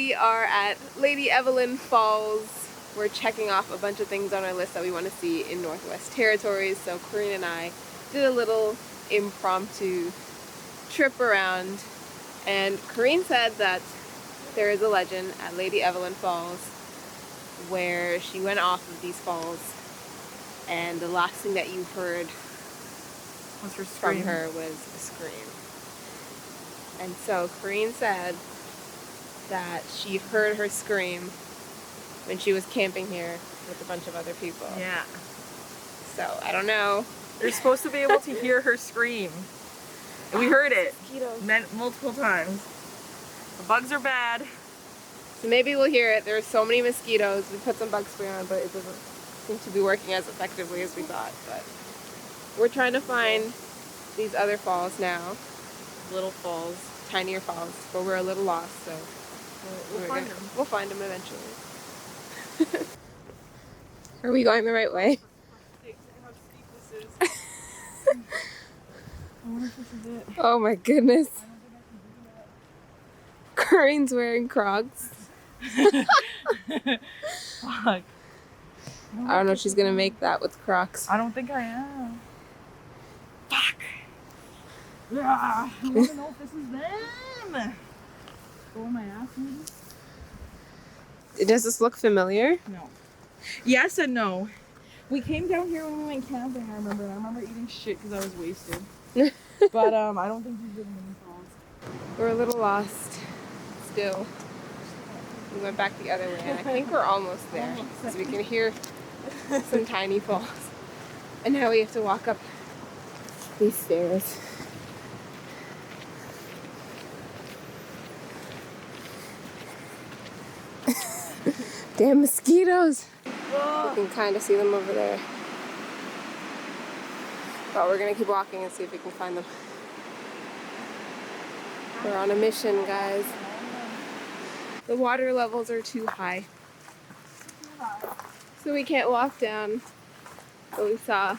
We are at Lady Evelyn Falls. We're checking off a bunch of things on our list that we want to see in Northwest Territories. So Corinne and I did a little impromptu trip around, and Corinne said that there is a legend at Lady Evelyn Falls where she went off of these falls, and the last thing that you heard was her from her was a scream. And so Corinne said that she heard her scream when she was camping here with a bunch of other people. Yeah. So I don't know. You're supposed to be able to hear her scream. And we heard it Mosquitoes. multiple times. The bugs are bad. So maybe we'll hear it. There are so many mosquitoes. We put some bug spray on, but it doesn't seem to be working as effectively as we thought. But we're trying to find these other falls now. Little falls, tinier falls, but we're a little lost, so we'll find them eventually. Are we going the right way? Oh my goodness. Corinne's wearing Crocs. Fuck. I don't know if she's gonna make that with Crocs. I don't think I am. Fuck. I don't know if this is them. Go on my ass, maybe? Does this look familiar? No. Yes and no. We came down here when we went camping, I remember eating shit because I was wasted. But I don't think we've been in the falls. We're a little lost still. We went back the other way, and I think we're almost there. So we can hear some tiny falls. And now we have to walk up these stairs. Damn mosquitoes! You can kind of see them over there. But we're gonna keep walking and see if we can find them. We're on a mission, guys. The water levels are too high, so we can't walk down. But we saw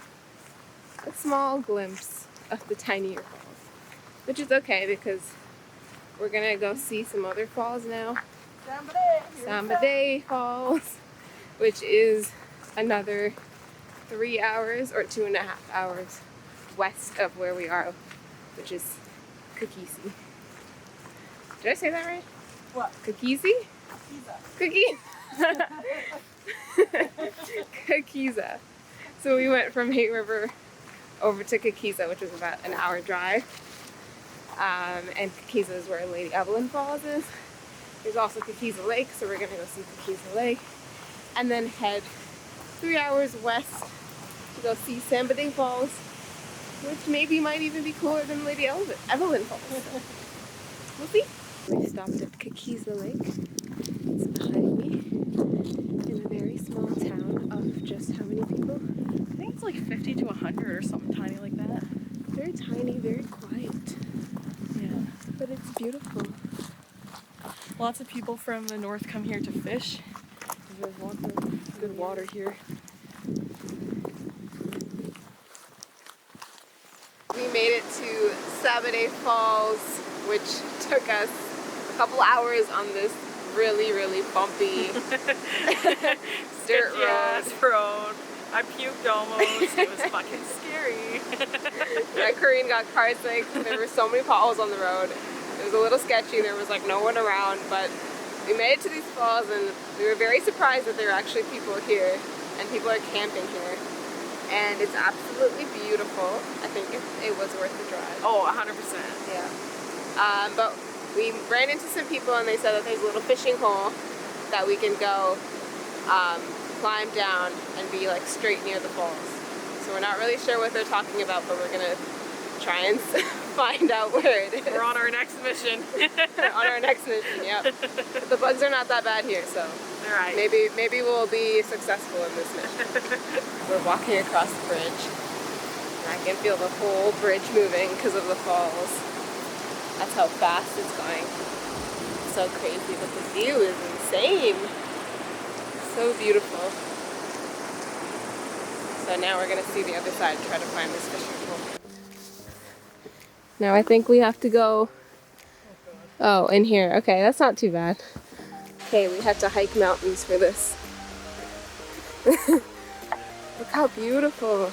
a small glimpse of the tinier falls, which is okay because we're gonna go see some other falls now. Samba Falls, which is another 3 hours or 2.5 hours west of where we are, which is Kakisi. Did I say that right? What? Kakisi? Cookie. Kakiza. So we went from Hate River over to Kakiza, which was about an hour drive. And Kakiza is where Lady Evelyn Falls is. There's also Kakiza Lake, so we're gonna go see Kakiza Lake. And then head 3 hours west to go see Samba Falls, which maybe might even be cooler than Lady Evelyn Falls. We'll see. We stopped at Kakiza Lake. It's behind me in a very small town of just how many people? I think it's like 50 to 100 or something tiny like that. Very tiny, very quiet. Yeah. But it's beautiful. Lots of people from the north come here to fish. There's lots of good water here. We made it to Samba Falls, which took us a couple hours on this really, really bumpy dirt road. I puked almost. It was fucking scary. Yeah, Corinne got car sick. There were so many potholes on the road. It was a little sketchy. There was like no one around, but we made it to these falls, and we were very surprised that there are actually people here, and people are camping here. And it's absolutely beautiful. I think it was worth the drive. Oh, 100%. Yeah. But we ran into some people, and they said that there's a little fishing hole that we can go climb down and be like straight near the falls. So we're not really sure what they're talking about, but we're gonna try and find out where it is. We're on our next mission. On our next mission, yeah. But the bugs are not that bad here, so all right. Maybe we'll be successful in this mission. We're walking across the bridge, and I can feel the whole bridge moving because of the falls. That's how fast it's going. It's so crazy, but the view is insane. So beautiful. So now we're gonna see the other side and try to find this fishing hole. Now I think we have to go, oh, in here. Okay, that's not too bad. Okay, we had to hike mountains for this. Look how beautiful.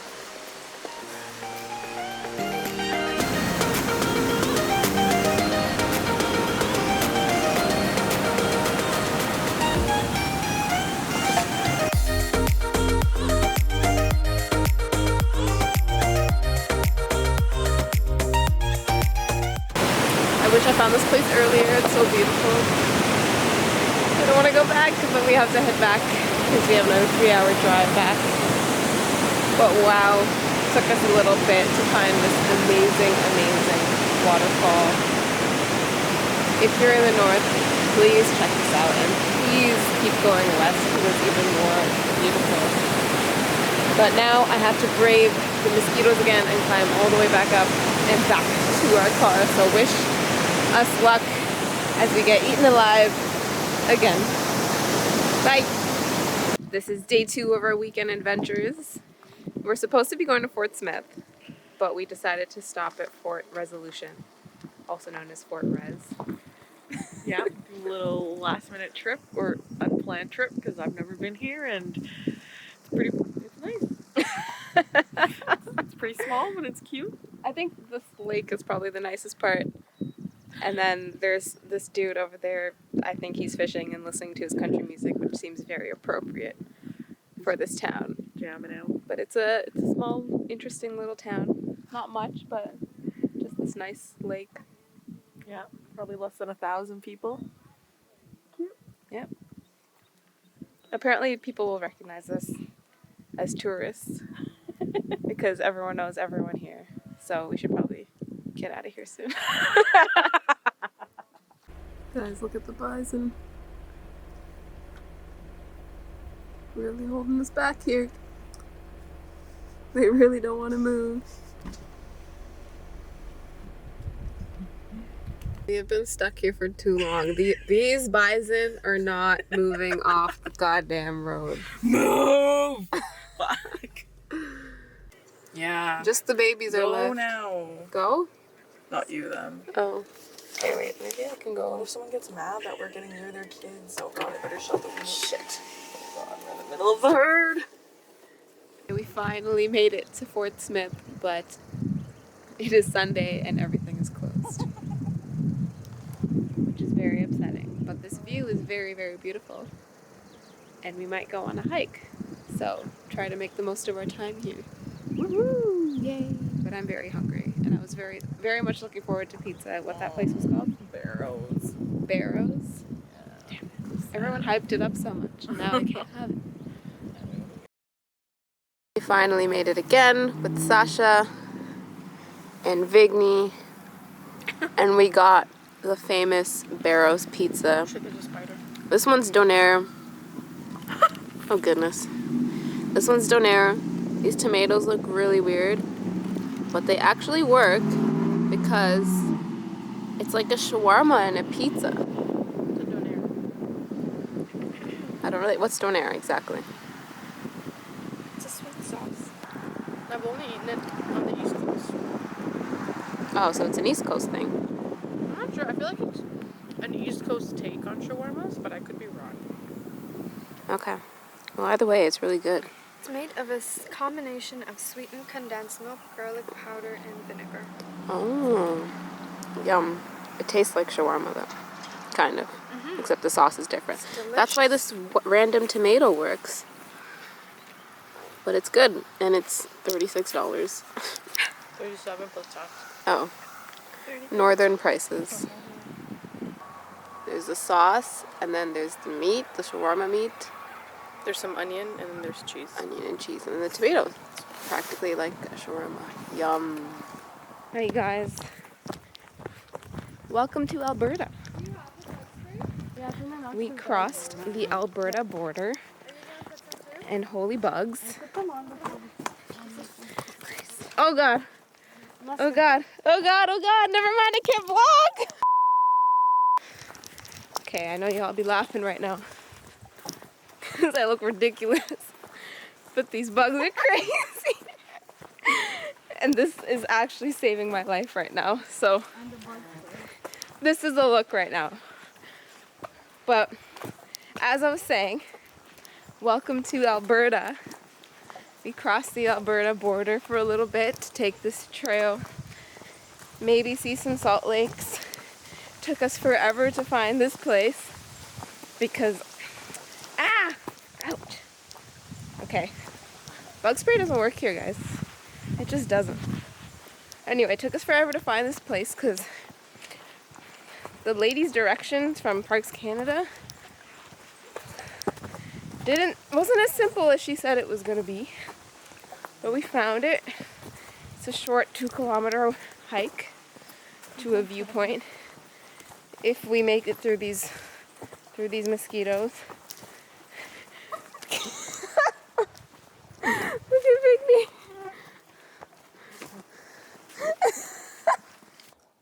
I wish I found this place earlier. It's so beautiful. I don't want to go back, but we have to head back because we have another 3-hour drive back. But wow, it took us a little bit to find this amazing, amazing waterfall. If you're in the north, please check this out and please keep going west because it's even more beautiful. But now I have to brave the mosquitoes again and climb all the way back up and back to our car. So wish us luck as we get eaten alive again. Bye! This is day 2 of our weekend adventures. We're supposed to be going to Fort Smith, but we decided to stop at Fort Resolution, also known as Fort Res. Yeah, do a little last minute trip or unplanned trip because I've never been here and it's nice. It's pretty small, but it's cute. I think this lake is probably the nicest part. And then there's this dude over there, I think he's fishing and listening to his country music, which seems very appropriate for this town. Jamming out. But it's a small, interesting little town. Not much, but just this nice lake. Yeah, probably less than 1,000 people. Yep. Apparently people will recognize us as tourists because everyone knows everyone here. So we should probably get out of here soon. Guys, look at the bison. Really holding us back here. They really don't want to move. We have been stuck here for too long. These bison are not moving off the goddamn road. Move! Fuck. Yeah. Just the babies are left. Go now. Go? Not you, them. Oh. Okay, wait. Maybe I can What go. if someone gets mad that we're getting near their kids? Oh god, I better shut the window. Shit. Oh god, we're in the middle of the herd. We finally made it to Fort Smith, but it is Sunday and everything is closed. Which is very upsetting. But this view is very, very beautiful. And we might go on a hike. So try to make the most of our time here. Woohoo! Yay! But I'm very hungry. And I was very, very much looking forward to pizza. What that place was called? Barrows. Barrows? Yeah. Everyone hyped it up so much. And now I can't have it. We finally made it again with Sasha and Vigny. And we got the famous Barrows pizza. Shit, there's a spider. This one's donair. Oh goodness. This one's donair. These tomatoes look really weird, but they actually work because it's like a shawarma and a pizza. It's a donair. I don't really, what's donair exactly? It's a sweet sauce. I've only eaten it on the East Coast. Oh, so it's an East Coast thing. I'm not sure. I feel like it's an East Coast take on shawarmas, but I could be wrong. Okay. Well, either way, it's really good. It's made of a combination of sweetened condensed milk, garlic powder, and vinegar. Oh, yum. It tastes like shawarma though. Kind of. Except the sauce is different. That's why this random tomato works. But it's good, and it's $36. 37 plus tax. Oh. Northern prices. There's the sauce, and then there's the meat, the shawarma meat. There's some onion and then there's cheese. Onion and cheese, and then the tomato. It's practically like a shawarma. Yum. Hey guys. Welcome to Alberta. We crossed the Alberta border, and holy bugs. Oh god. Oh god. Oh god. Oh god. Never mind. I can't vlog. Okay, I know y'all be laughing right now. Because I look ridiculous. But these bugs are crazy. And this is actually saving my life right now. So this is the look right now. But as I was saying, welcome to Alberta. We crossed the Alberta border for a little bit to take this trail, maybe see some salt lakes. Took us forever to find this place because, ouch. Okay, bug spray doesn't work here, guys. It just doesn't. Anyway, it took us forever to find this place because the lady's directions from Parks Canada wasn't as simple as she said it was gonna be. But we found it. It's a short 2-kilometer hike to a viewpoint. If we make it through these mosquitoes. Look at Pygmy.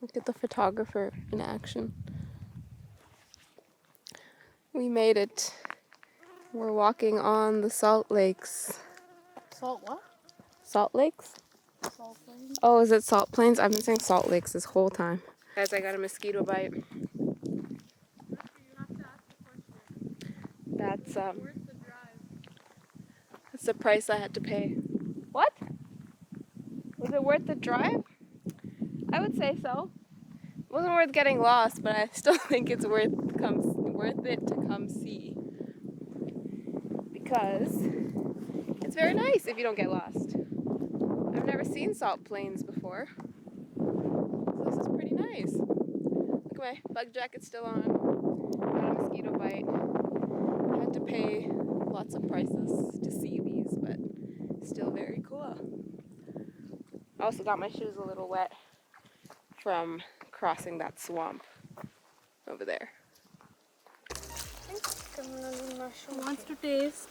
Look at the photographer in action. We made it. We're walking on the salt lakes. Salt what? Salt lakes? Salt plains. Oh, is it salt plains? I've been saying salt lakes this whole time. Guys, I got a mosquito bite. That's the price I had to pay. What? Was it worth the drive? I would say so. It wasn't worth getting lost, but I still think it's worth it to come see. Because it's very nice if you don't get lost. I've never seen salt plains before. So this is pretty nice. Look at my bug jacket's still on. Got a mosquito bite. I had to pay lots of prices to see these, but still very cool. I also got my shoes a little wet from crossing that swamp over there. Who Who wants to taste?